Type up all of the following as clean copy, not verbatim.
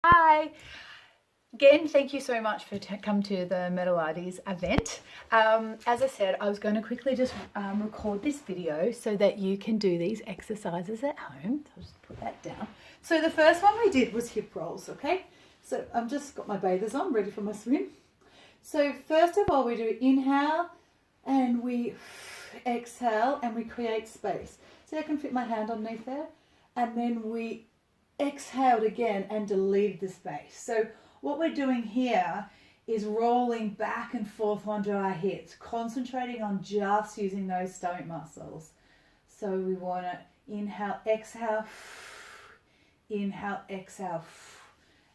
Hi! Again, thank you so much for coming to the Medilates event. As I said, I was going to quickly just record this video so that you can do these exercises at home. So I'll just put that down. So the first one we did was hip rolls, okay? So I've just got my bathers on, ready for my swim. So first of all, we do inhale and we exhale and we create space. So I can fit my hand underneath there. And then we exhaled again and deleted the space. So what we're doing here is rolling back and forth onto our hips, concentrating on just using those stomach muscles. So we want to inhale, exhale,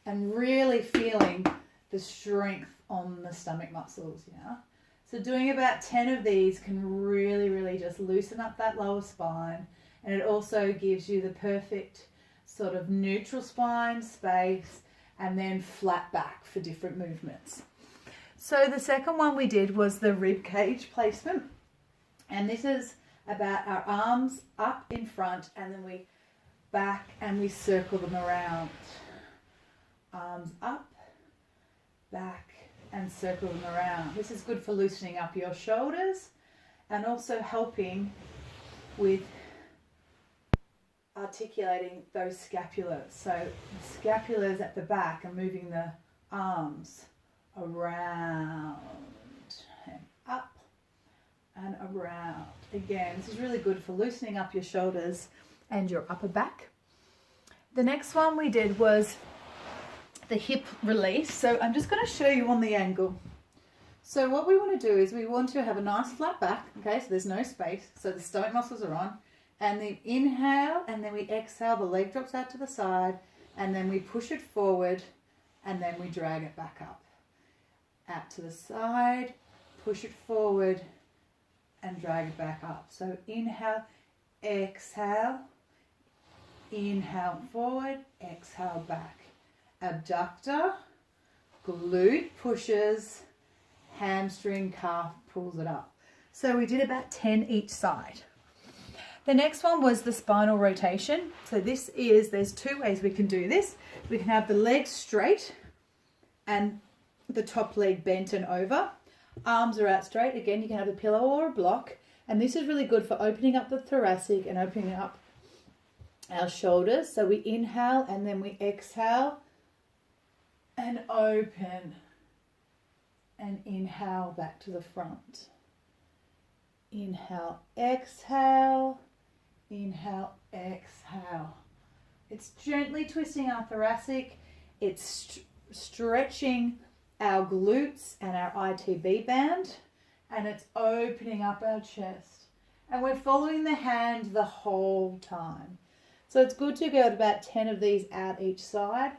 and really feeling the strength on the stomach muscles, yeah? So doing about 10 of these can really just loosen up that lower spine, and it also gives you the perfect sort of neutral spine space and then flat back for different movements. So the second one we did was the rib cage placement, and this is about our arms up in front and then we back and we circle them around. Arms up, back and circle them around. This is good for loosening up your shoulders and also helping with articulating those scapulars. So the scapulars at the back and moving the arms around and up and around. Again, this is really good for loosening up your shoulders and your upper back. The next one we did was the hip release. So I'm just going to show you on the angle. So what we want to do is we want to have a nice flat back, okay, so there's no space, so the stomach muscles are on. And then inhale and then we exhale, the leg drops out to the side and then we push it forward and then we drag it back up. Out to the side, push it forward and drag it back up. So inhale, exhale, inhale forward, exhale back. Abductor, glute pushes, hamstring, calf pulls it up. So we did about 10 each side. The next one was the spinal rotation. So there's two ways we can do this. We can have the legs straight and the top leg bent and over. Arms are out straight. Again, you can have a pillow or a block. And this is really good for opening up the thoracic and opening up our shoulders. So we inhale and then we exhale and open and inhale back to the front. Inhale, exhale. Inhale, exhale. It's gently twisting our thoracic. It's stretching our glutes and our ITB band, and it's opening up our chest. And we're following the hand the whole time. So it's good to go at about 10 of these out each side.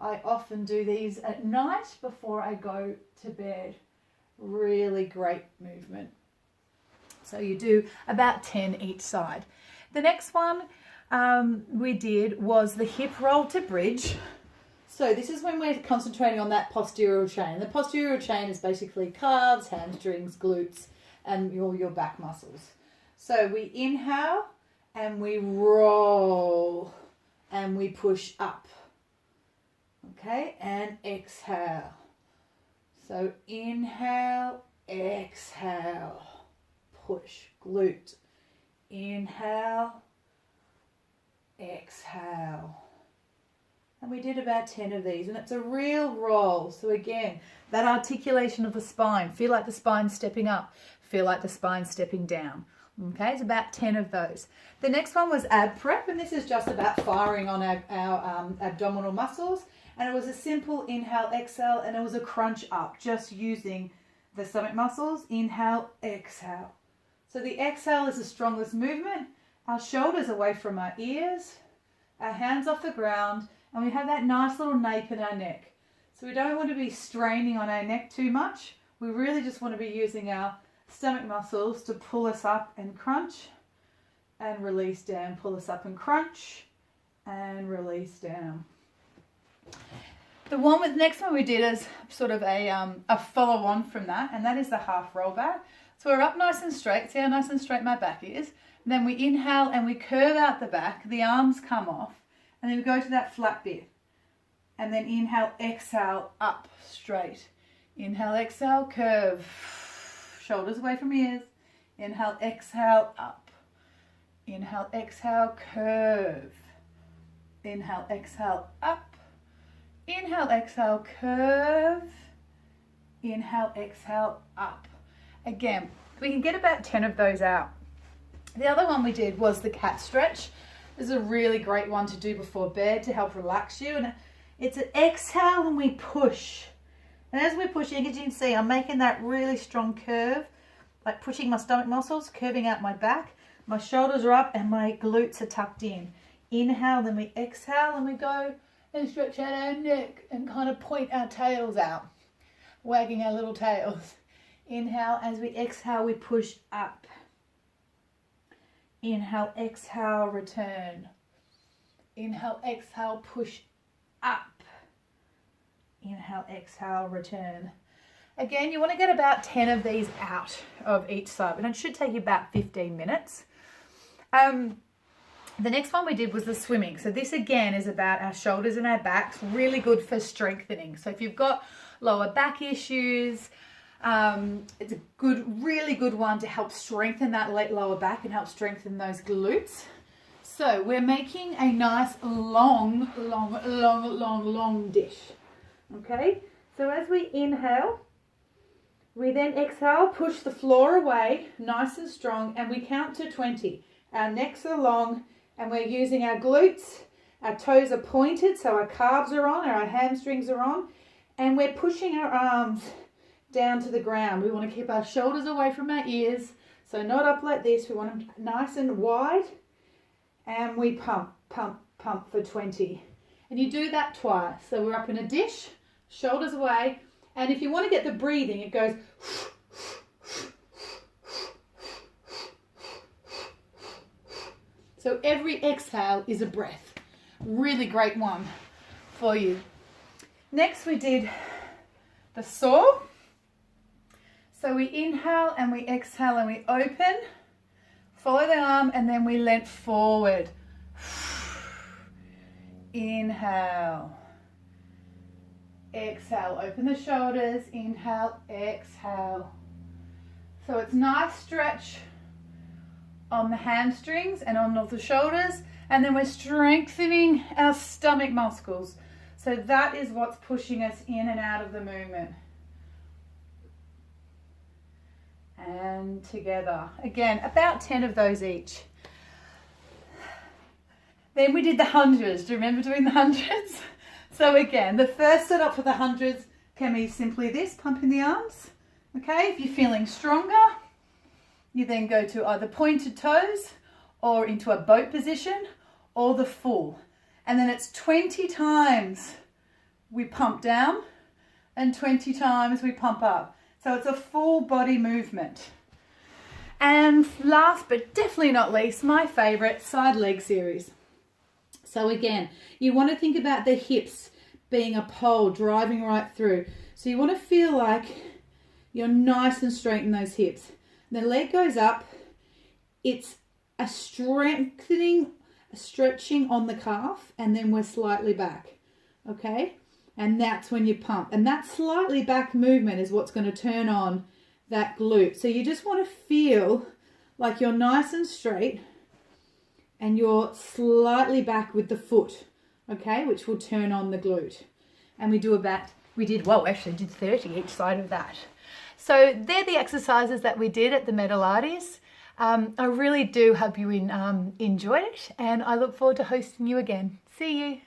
I often do these at night before I go to bed. Really great movement. So you do about 10 each side. The next one we did was the hip roll to bridge. So this is when we're concentrating on that posterior chain. The posterior chain is basically calves, hamstrings, glutes, and your back muscles. So we inhale and we roll and we push up. Okay, and exhale. So inhale, exhale, push, glute. Inhale, exhale. And we did about 10 of these, and it's a real roll. So again, that articulation of the spine, feel like the spine stepping up, feel like the spine stepping down. Okay, it's about 10 of those. The next one was ab prep, and this is just about firing on our abdominal muscles. And it was a simple inhale, exhale, and it was a crunch up, just using the stomach muscles. Inhale, exhale. So the exhale is the strongest movement. Our shoulders away from our ears, our hands off the ground, and we have that nice little nape in our neck. So we don't want to be straining on our neck too much. We really just want to be using our stomach muscles to pull us up and crunch and release down. Pull us up and crunch and release down. The next one we did is sort of a follow on from that, and that is the half roll back. So we're up nice and straight. See how nice and straight my back is? And then we inhale and we curve out the back. The arms come off. And then we go to that flat bit. And then inhale, exhale, up, straight. Inhale, exhale, curve. Shoulders away from ears. Inhale, exhale, up. Inhale, exhale, curve. Inhale, exhale, up. Inhale, exhale, curve. Inhale, exhale, up. Again, we can get about 10 of those out. The other one we did was the cat stretch. This is a really great one to do before bed to help relax you. And it's an exhale and we push. And as we're pushing, as you can see, I'm making that really strong curve, like pushing my stomach muscles, curving out my back. My shoulders are up and my glutes are tucked in. Inhale, then we exhale and we go and stretch out our neck and kind of point our tails out, wagging our little tails. Inhale, as we exhale, we push up. Inhale, exhale, return. Inhale, exhale, push up. Inhale, exhale, return. Again, you want to get about 10 of these out of each side, and it should take you about 15 minutes. The next one we did was the swimming. So this again is about our shoulders and our backs, really good for strengthening. So if you've got lower back issues, it's a really good one to help strengthen that lower back and help strengthen those glutes. So we're making a nice long dish. Okay, so as we inhale, we then exhale, push the floor away, nice and strong, and we count to 20. Our necks are long, and we're using our glutes. Our toes are pointed, so our calves are on, our hamstrings are on, and we're pushing our arms down to the ground. We want to keep our shoulders away from our ears, so not up like this. We want them nice and wide, and we pump for 20. And you do that twice. So we're up in a dish, shoulders away, and if you want to get the breathing, it goes. So every exhale is a breath. Really great one for you. Next we did the saw. So we inhale and we exhale and we open, follow the arm, and then we leant forward. Inhale. Exhale, open the shoulders, inhale, exhale. So it's nice stretch on the hamstrings and on the shoulders, and then we're strengthening our stomach muscles. So that is what's pushing us in and out of the movement. And together. Again, about 10 of those each. Then we did the hundreds. Do you remember doing the hundreds? So again, the first setup for the hundreds can be simply this, pumping the arms. Okay, if you're feeling stronger, you then go to either pointed toes or into a boat position or the full. And then it's 20 times we pump down and 20 times we pump up. So it's a full body movement. And last but definitely not least, my favorite, side leg series. So again, you want to think about the hips being a pole driving right through. So you want to feel like you're nice and straight in those hips. The leg goes up. It's a strengthening, a stretching on the calf, and then we're slightly back. Okay? And that's when you pump. And that slightly back movement is what's going to turn on that glute. So you just want to feel like you're nice and straight and you're slightly back with the foot, okay, which will turn on the glute. And we did 30 each side of that. So they're the exercises that we did at the Medilates. I really do hope you enjoyed it, and I look forward to hosting you again. See you.